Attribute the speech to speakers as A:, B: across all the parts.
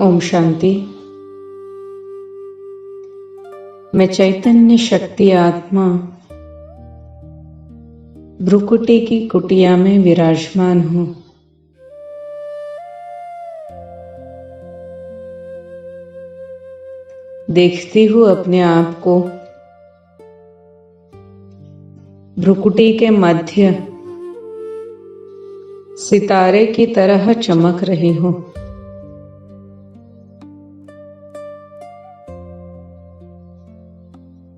A: ओम शांति। मैं चैतन्य शक्ति आत्मा भ्रुकुटी की कुटिया में विराजमान हूँ। देखती हूँ अपने आप को भ्रुकुटी के मध्य सितारे की तरह चमक रही हूँ।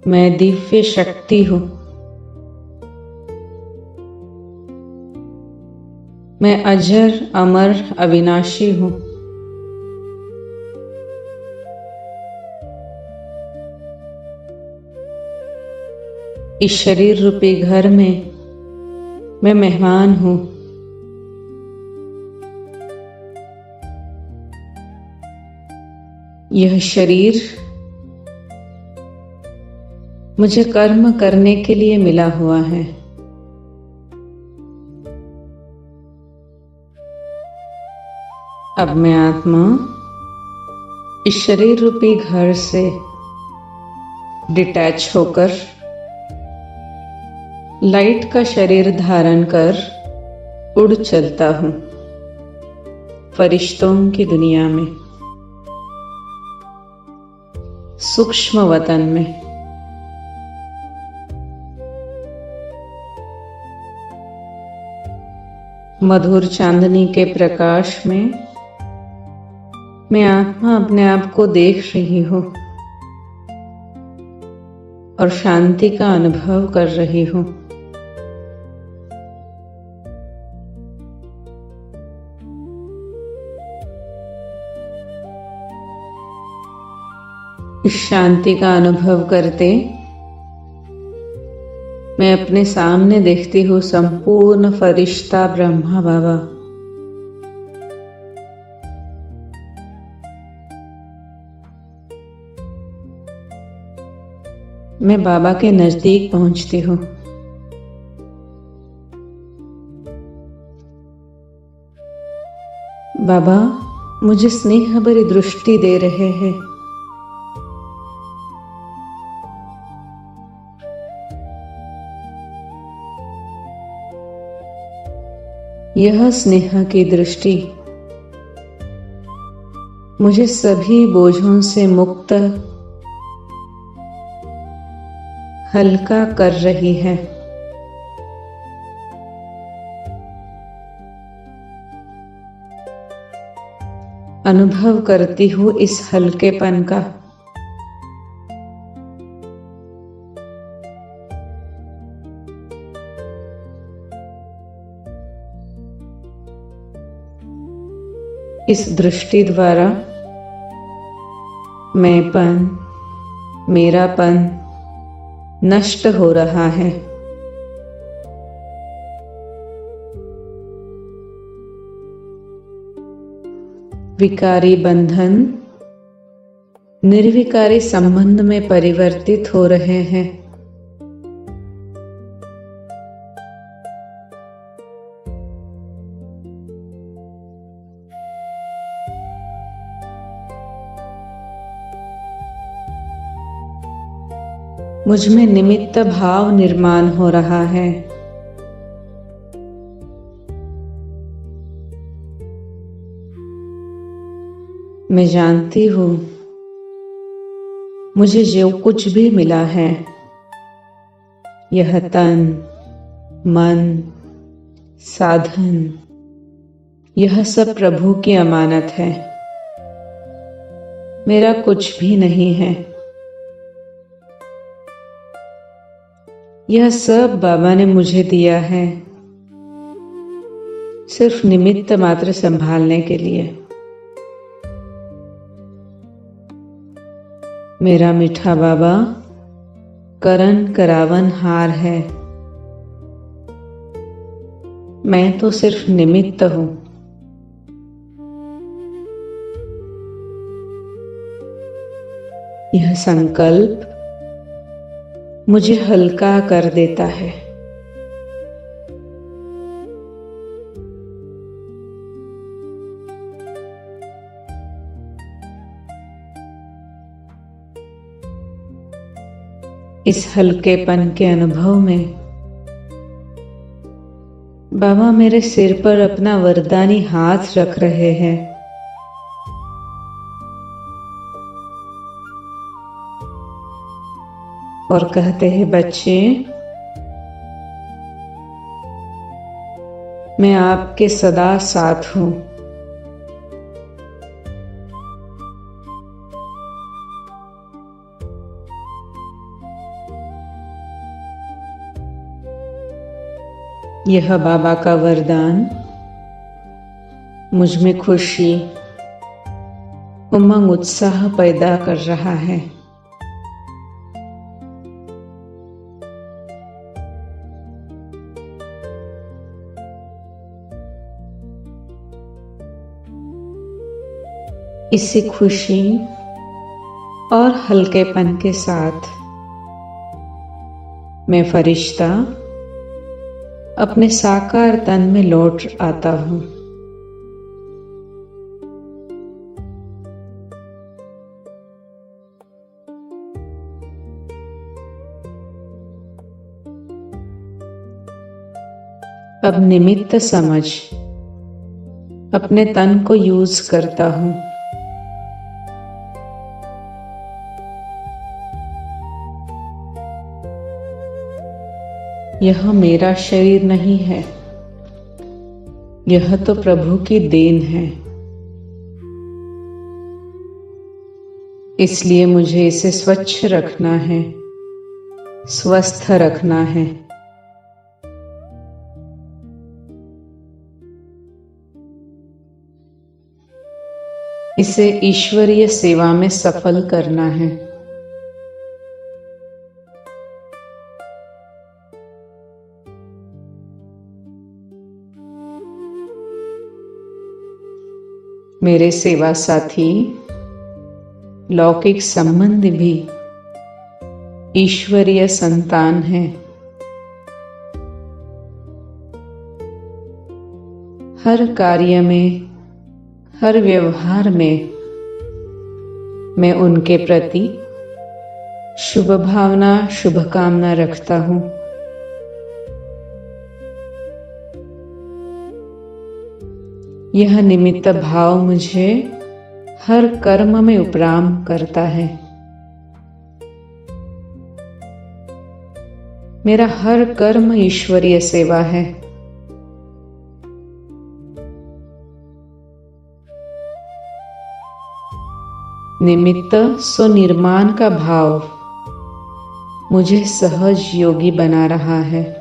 A: मैं दिव्य शक्ति हूँ। मैं अजर अमर अविनाशी हूँ। इस शरीर रूपी घर में मैं मेहमान हूँ। यह शरीर मुझे कर्म करने के लिए मिला हुआ है। अब मैं आत्मा इस शरीर रूपी घर से डिटैच होकर लाइट का शरीर धारण कर उड़ चलता हूँ फरिश्तों की दुनिया में, सूक्ष्म वतन में। मधुर चांदनी के प्रकाश में मैं आत्मा अपने आप को देख रही हूँ और शांति का अनुभव कर रही हूँ। इस शांति का अनुभव करते मैं अपने सामने देखती हूँ संपूर्ण फरिश्ता ब्रह्मा बाबा। मैं बाबा के नजदीक पहुंचती हूँ। बाबा मुझे स्नेह भरी दृष्टि दे रहे हैं। यह स्नेह की दृष्टि मुझे सभी बोझों से मुक्त हल्का कर रही है। अनुभव करती हूँ इस हल्केपन का। इस दृष्टि द्वारा मैंपन, मेरापन नष्ट हो रहा है। विकारी बंधन निर्विकारी संबंध में परिवर्तित हो रहे हैं। मुझ में निमित्त भाव निर्माण हो रहा है। मैं जानती हूँ मुझे जो कुछ भी मिला है, यह तन, मन, साधन, यह सब प्रभु की अमानत है। मेरा कुछ भी नहीं है। यह सब बाबा ने मुझे दिया है, सिर्फ निमित्त मात्र संभालने के लिए। मेरा मीठा बाबा करन करावन हार है। मैं तो सिर्फ निमित्त हूं। यह संकल्प मुझे हल्का कर देता है। इस हल्केपन के अनुभव में बाबा मेरे सिर पर अपना वरदानी हाथ रख रहे हैं। और कहते हैं, बच्चे, मैं आपके सदा साथ हूं। यह बाबा का वरदान मुझ में खुशी, उमंग, उत्साह पैदा कर रहा है। इसी खुशी और हल्केपन के साथ मैं फरिश्ता अपने साकार तन में लौट आता हूं। अब निमित्त समझ अपने तन को यूज करता हूं। यह मेरा शरीर नहीं है, यह तो प्रभु की देन है। इसलिए मुझे इसे स्वच्छ रखना है, स्वस्थ रखना है। इसे ईश्वरीय सेवा में सफल करना है। मेरे सेवा साथी, लौकिक संबंध भी ईश्वरीय संतान हैं। हर कार्य में, हर व्यवहार में मैं उनके प्रति शुभ भावना, शुभकामना रखता हूँ। यह निमित्त भाव मुझे हर कर्म में उपराम करता है। मेरा हर कर्म ईश्वरीय सेवा है। निमित्त स्वनिर्माण का भाव मुझे सहज योगी बना रहा है।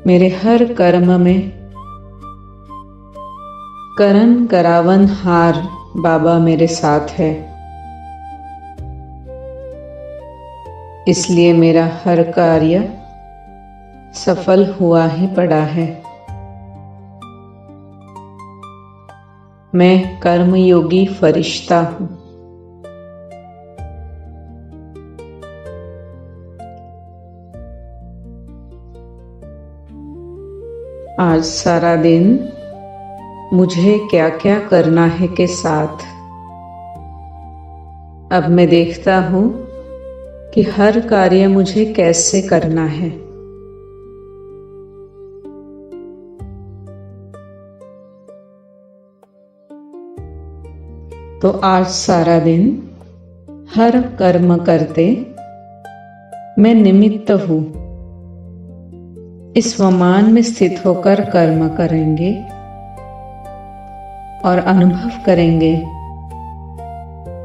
A: मेरे हर कर्म में करन करावन हार बाबा मेरे साथ है। इसलिए मेरा हर कार्य सफल हुआ ही पड़ा है। मैं कर्मयोगी फरिश्ता हूं। आज सारा दिन मुझे क्या क्या करना है के साथ अब मैं देखता हूं कि हर कार्य मुझे कैसे करना है। तो आज सारा दिन हर कर्म करते मैं निमित्त हूं। इस वमान में स्थित होकर कर्म करेंगे और अनुभव करेंगे,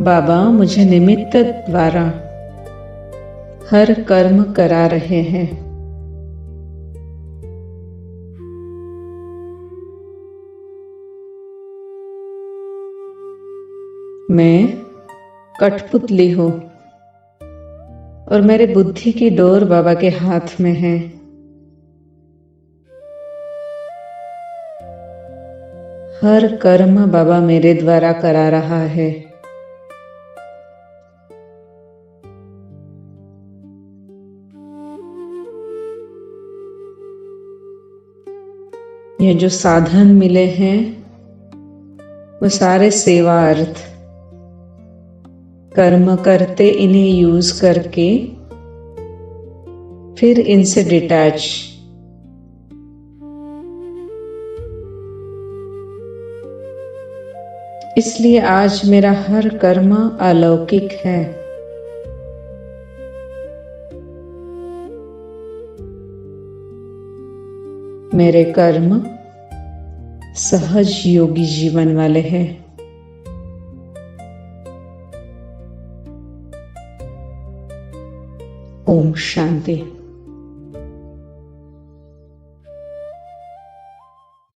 A: बाबा मुझे निमित्त द्वारा हर कर्म करा रहे हैं। मैं कठपुतली हूं और मेरे बुद्धि की डोर बाबा के हाथ में है। हर कर्म बाबा मेरे द्वारा करा रहा है। ये जो साधन मिले हैं वो सारे सेवा अर्थ कर्म करते इन्हें यूज करके फिर इनसे डिटैच, इसलिए आज मेरा हर कर्म अलौकिक है। मेरे कर्म सहज योगी जीवन वाले हैं। ओम शांति।